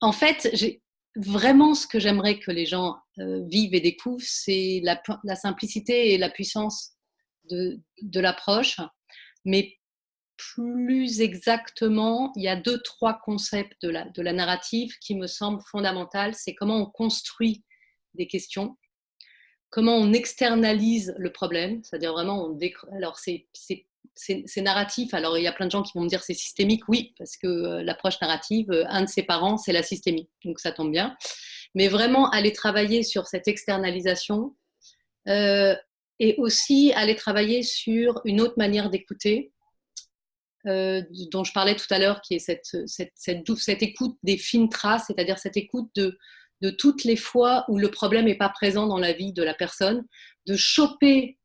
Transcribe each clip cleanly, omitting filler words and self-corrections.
En fait, vraiment ce que j'aimerais que les gens vivent et découvrent, c'est la simplicité et la puissance de l'approche. Mais plus exactement, il y a 2-3 concepts de la narrative qui me semblent fondamentaux. C'est comment on construit des questions, comment on externalise le problème, c'est-à-dire vraiment, alors c'est narratif, alors il y a plein de gens qui vont me dire c'est systémique, oui, parce que l'approche narrative, un de ses parents, c'est la systémie, donc ça tombe bien. Mais vraiment aller travailler sur cette externalisation euh, et aussi aller travailler sur une autre manière d'écouter, dont je parlais tout à l'heure, qui est cette écoute des fines traces, c'est-à-dire cette écoute de toutes les fois où le problème n'est pas présent dans la vie de la personne, de choper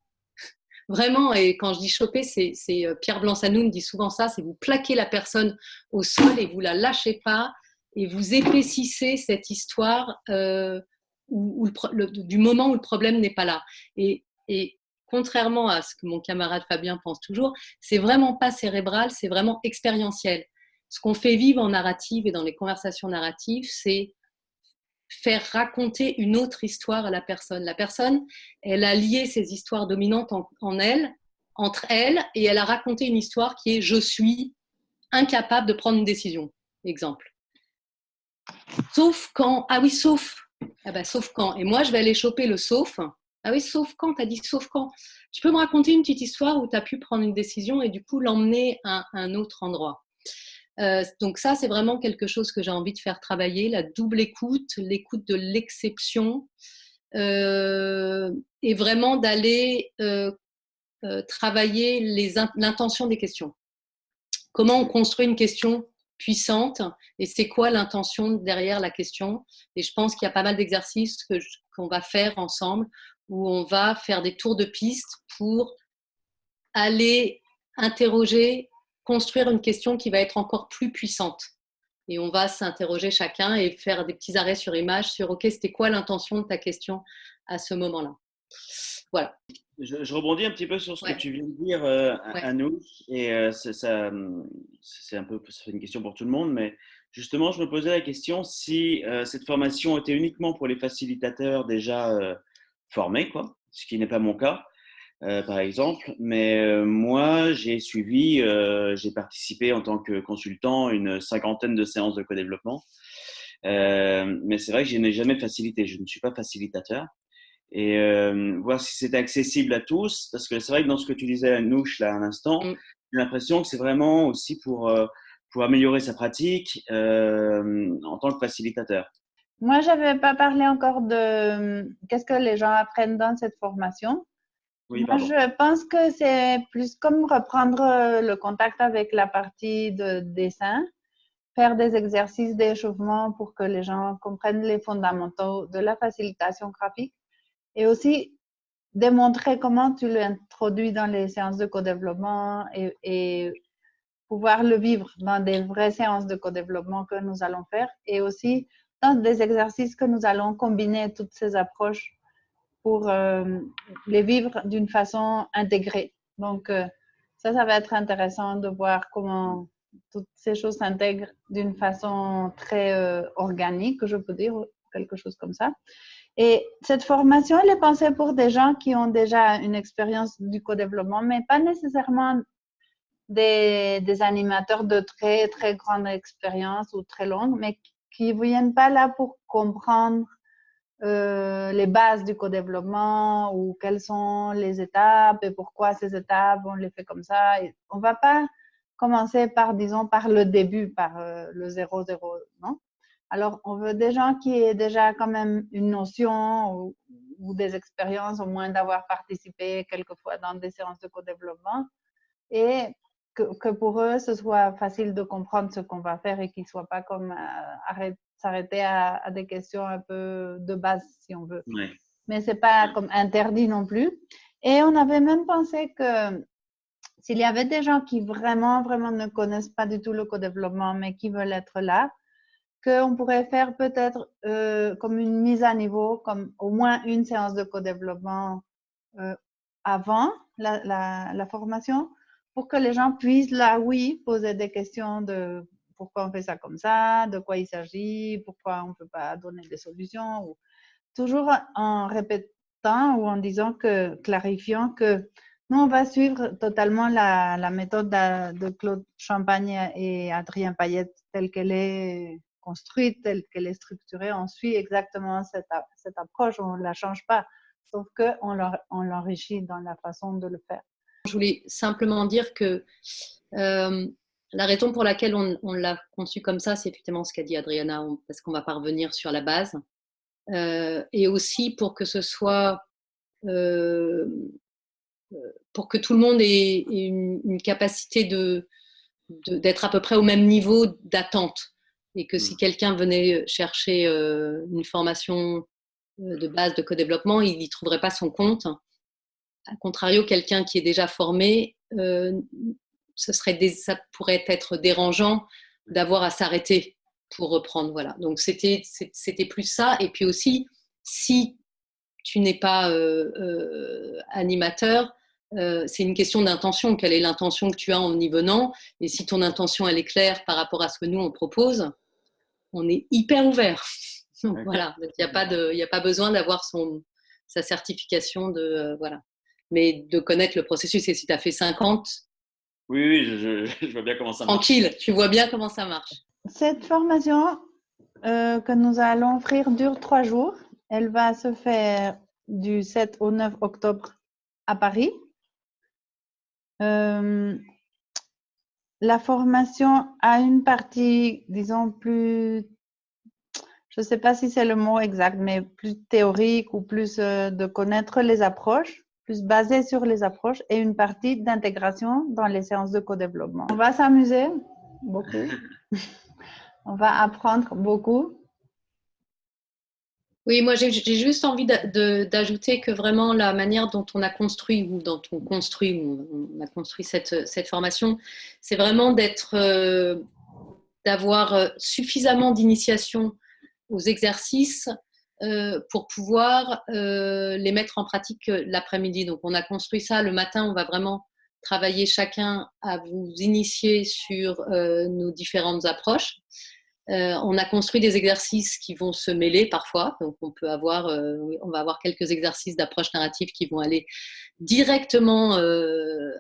vraiment, et quand je dis choper, c'est Pierre Blanc-Sanoun dit souvent ça, c'est vous plaquez la personne au sol et vous la lâchez pas et vous épaississez cette histoire du moment où le problème n'est pas là. Et contrairement à ce que mon camarade Fabien pense toujours, c'est vraiment pas cérébral, c'est vraiment expérientiel. Ce qu'on fait vivre en narrative et dans les conversations narratives, c'est faire raconter une autre histoire à la personne. La personne, elle a lié ses histoires dominantes entre elles, et elle a raconté une histoire qui est « je suis incapable de prendre une décision », exemple. Sauf quand, ah oui, sauf, ah ben, sauf quand. Et moi, je vais aller choper le sauf. Ah oui, sauf quand, t'as dit sauf quand. Tu peux me raconter une petite histoire où tu as pu prendre une décision et du coup l'emmener à un autre endroit. Donc ça, c'est vraiment quelque chose que j'ai envie de faire travailler, la double écoute, l'écoute de l'exception, et vraiment d'aller travailler l'intention des questions. Comment on construit une question puissante et c'est quoi l'intention derrière la question. Et je pense qu'il y a pas mal d'exercices qu'on va faire ensemble où on va faire des tours de piste pour aller interroger, construire une question qui va être encore plus puissante. Et on va s'interroger chacun et faire des petits arrêts sur image sur « Ok, c'était quoi l'intention de ta question à ce moment-là ?» Voilà. Je rebondis un petit peu sur ce que Ouais. tu viens de dire, Ouais. Anouk, et c'est un peu, ça fait une question pour tout le monde, mais justement, je me posais la question si cette formation était uniquement pour les facilitateurs déjà formés, quoi, ce qui n'est pas mon cas, par exemple, mais moi, j'ai participé en tant que consultant à une cinquantaine de séances de co-développement, mais c'est vrai que je n'ai jamais facilité, je ne suis pas facilitateur. Et voir si c'était accessible à tous, parce que c'est vrai que dans ce que tu disais à Nouche là à l'instant, j'ai l'impression que c'est vraiment aussi pour améliorer sa pratique en tant que facilitateur. Moi, je n'avais pas parlé encore de qu'est-ce que les gens apprennent dans cette formation. Oui, Moi, pardon. je pense que c'est plus comme reprendre le contact avec la partie de dessin, faire des exercices d'échauffement pour que les gens comprennent les fondamentaux de la facilitation graphique et aussi démontrer comment tu l'introduis dans les séances de co-développement et pouvoir le vivre dans des vraies séances de co-développement que nous allons faire et aussi dans des exercices que nous allons combiner toutes ces approches pour les vivre d'une façon intégrée. Donc, ça va être intéressant de voir comment toutes ces choses s'intègrent d'une façon très organique, je peux dire, quelque chose comme ça. Et cette formation, elle est pensée pour des gens qui ont déjà une expérience du co-développement, mais pas nécessairement des animateurs de très, très grande expérience ou très longue, mais qui ne viennent pas là pour comprendre les bases du co-développement ou quelles sont les étapes et pourquoi ces étapes, on les fait comme ça. Et on ne va pas commencer par, disons, par le début, par le 0, non? Alors, on veut des gens qui aient déjà quand même une notion ou des expériences, au moins d'avoir participé quelquefois dans des séances de co-développement et que pour eux, ce soit facile de comprendre ce qu'on va faire et qu'ils ne soient pas comme s'arrêter à des questions un peu de base, si on veut. Ouais. Mais ce n'est pas comme interdit non plus. Et on avait même pensé que s'il y avait des gens qui vraiment, vraiment ne connaissent pas du tout le co-développement, mais qui veulent être là, qu'on pourrait faire peut-être comme une mise à niveau, comme au moins une séance de co-développement avant la formation, pour que les gens puissent, là, oui, poser des questions pourquoi on fait ça comme ça, de quoi il s'agit, pourquoi on ne peut pas donner des solutions. Ou toujours en répétant ou en disant clarifiant que nous, on va suivre totalement la méthode de Claude Champagne et Adrien Payette telle qu'elle est construite, telle qu'elle est structurée. On suit exactement cette approche, on ne la change pas, sauf qu'on l'enrichit dans la façon de le faire. Je voulais simplement dire que la raison pour laquelle on l'a conçu comme ça, c'est effectivement ce qu'a dit Adriana, parce qu'on va pas revenir sur la base. Et aussi pour que ce soit pour que tout le monde ait une capacité d'être à peu près au même niveau d'attente. Et que si quelqu'un venait chercher une formation de base de co-développement, il n'y trouverait pas son compte. A contrario, quelqu'un qui est déjà formé, ça pourrait être dérangeant d'avoir à s'arrêter pour reprendre. Voilà. Donc, c'était plus ça. Et puis aussi, si tu n'es pas animateur, c'est une question d'intention. Quelle est l'intention que tu as en y venant? Et si ton intention, elle est claire par rapport à ce que nous, on propose, on est hyper ouvert. Donc, voilà. Donc, il n'y a pas besoin d'avoir sa certification voilà. Mais de connaître le processus. Et si tu as fait 50, oui, je vois bien comment ça marche. Tranquille, tu vois bien comment ça marche. Cette formation que nous allons offrir dure 3 jours. Elle va se faire du 7 au 9 octobre à Paris. La formation a une partie, disons, plus, je ne sais pas si c'est le mot exact, mais plus théorique ou plus de connaître les approches, plus basée sur les approches, et une partie d'intégration dans les séances de co-développement. On va s'amuser beaucoup. On va apprendre beaucoup. Oui, moi j'ai juste envie d'ajouter que vraiment la manière dont on a construit ou dont on a construit cette formation, c'est vraiment d'avoir suffisamment d'initiation aux exercices pour pouvoir les mettre en pratique l'après-midi. Donc on a construit ça le matin, on va vraiment travailler chacun à vous initier sur nos différentes approches. On a construit des exercices qui vont se mêler parfois. Donc, on va avoir quelques exercices d'approche narrative qui vont aller directement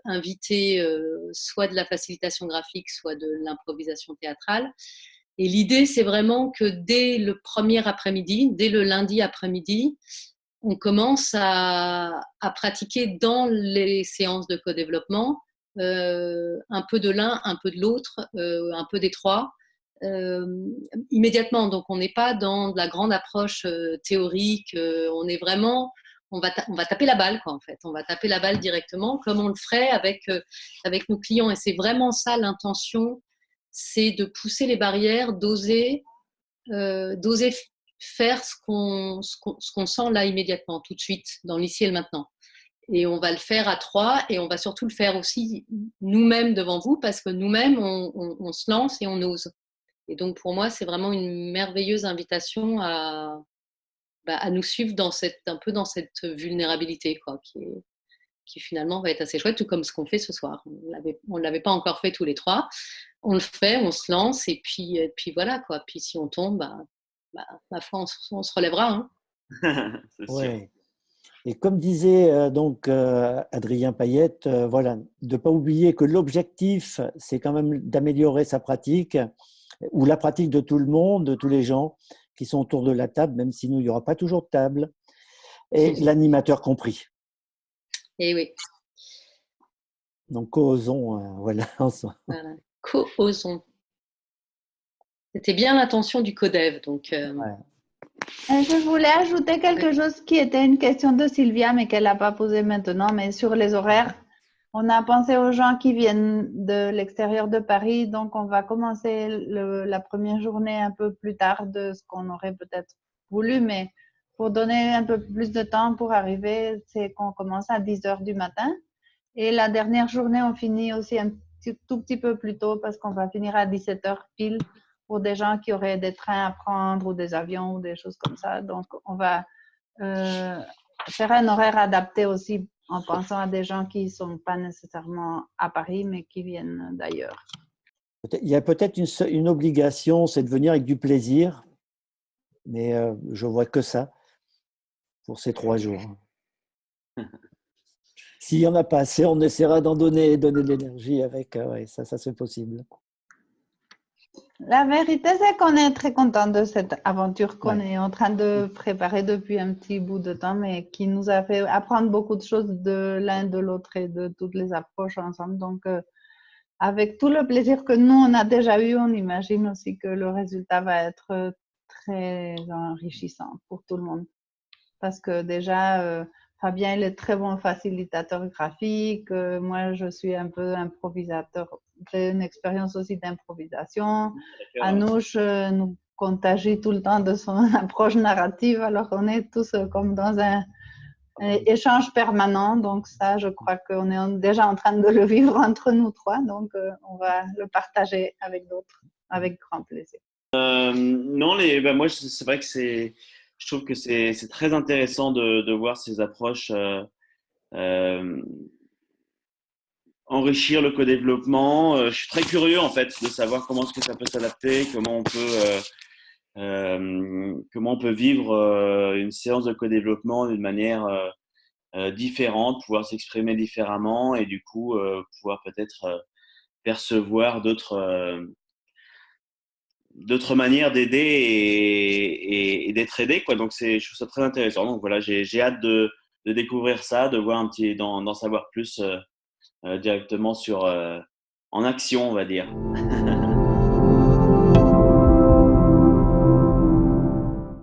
inviter soit de la facilitation graphique, soit de l'improvisation théâtrale. Et l'idée, c'est vraiment que dès le premier après-midi, dès le lundi après-midi, on commence à pratiquer dans les séances de co-développement un peu de l'un, un peu de l'autre, un peu des trois. Immédiatement. Donc, on n'est pas dans de la grande approche théorique. On est vraiment, on va taper la balle, quoi, en fait. On va taper la balle directement, comme on le ferait avec nos clients. Et c'est vraiment ça l'intention, c'est de pousser les barrières, d'oser faire ce qu'on sent là immédiatement, tout de suite, dans l'ici et le maintenant. Et on va le faire à 3 et on va surtout le faire aussi nous-mêmes devant vous parce que nous-mêmes, on se lance et on ose. Et donc, pour moi, c'est vraiment une merveilleuse invitation à nous suivre un peu dans cette vulnérabilité, quoi, qui finalement va être assez chouette, tout comme ce qu'on fait ce soir. On ne l'avait pas encore fait tous les 3. On le fait, on se lance, et puis voilà, quoi. Puis si on tombe, ma foi, on se relèvera. Hein. C'est sûr. Ouais. Et comme disait donc Adrien Payette, voilà, de ne pas oublier que l'objectif, c'est quand même d'améliorer sa pratique ou la pratique de tout le monde, de tous les gens qui sont autour de la table, même si nous, il n'y aura pas toujours de table, et l'animateur compris. Et oui. Donc, causons, voilà, ensemble. Voilà. Co-osons. C'était bien l'intention du codev, donc… Ouais. Je voulais ajouter quelque chose qui était une question de Sylvia, mais qu'elle n'a pas posée maintenant, mais sur les horaires. On a pensé aux gens qui viennent de l'extérieur de Paris, donc on va commencer la première journée un peu plus tard de ce qu'on aurait peut-être voulu, mais pour donner un peu plus de temps pour arriver, c'est qu'on commence à 10h du matin. Et la dernière journée, on finit aussi un tout petit peu plus tôt parce qu'on va finir à 17h pile pour des gens qui auraient des trains à prendre ou des avions ou des choses comme ça. Donc, on va faire un horaire adapté aussi en pensant à des gens qui ne sont pas nécessairement à Paris, mais qui viennent d'ailleurs. Il y a peut-être une obligation, c'est de venir avec du plaisir, mais je vois que ça pour ces 3 jours. S'il n'y en a pas assez, on essaiera d'en donner de l'énergie avec. Ouais, ça c'est possible. La vérité, c'est qu'on est très content de cette aventure qu'on Ouais. est en train de préparer depuis un petit bout de temps, mais qui nous a fait apprendre beaucoup de choses de l'un, de l'autre et de toutes les approches ensemble. Donc, avec tout le plaisir que nous, on a déjà eu, on imagine aussi que le résultat va être très enrichissant pour tout le monde. Parce que déjà, Fabien, il est très bon facilitateur graphique. Moi, je suis un peu improvisateur. J'ai une expérience aussi d'improvisation. Anouche nous contagie tout le temps de son approche narrative. Alors, on est tous comme dans un échange permanent. Donc, ça, je crois qu'on est déjà en train de le vivre entre nous 3. Donc, on va le partager avec d'autres avec grand plaisir. Non, moi, c'est vrai que je trouve que c'est très intéressant de voir ces approches enrichir le co-développement. Je suis très curieux en fait de savoir comment est-ce que ça peut s'adapter, comment on peut vivre une séance de co-développement d'une manière différente, pouvoir s'exprimer différemment et du coup pouvoir peut-être percevoir d'autres manières d'aider et d'être aidé, quoi. Donc je trouve ça très intéressant. Donc voilà, j'ai hâte de découvrir ça, de voir d'en savoir plus directement en action, on va dire.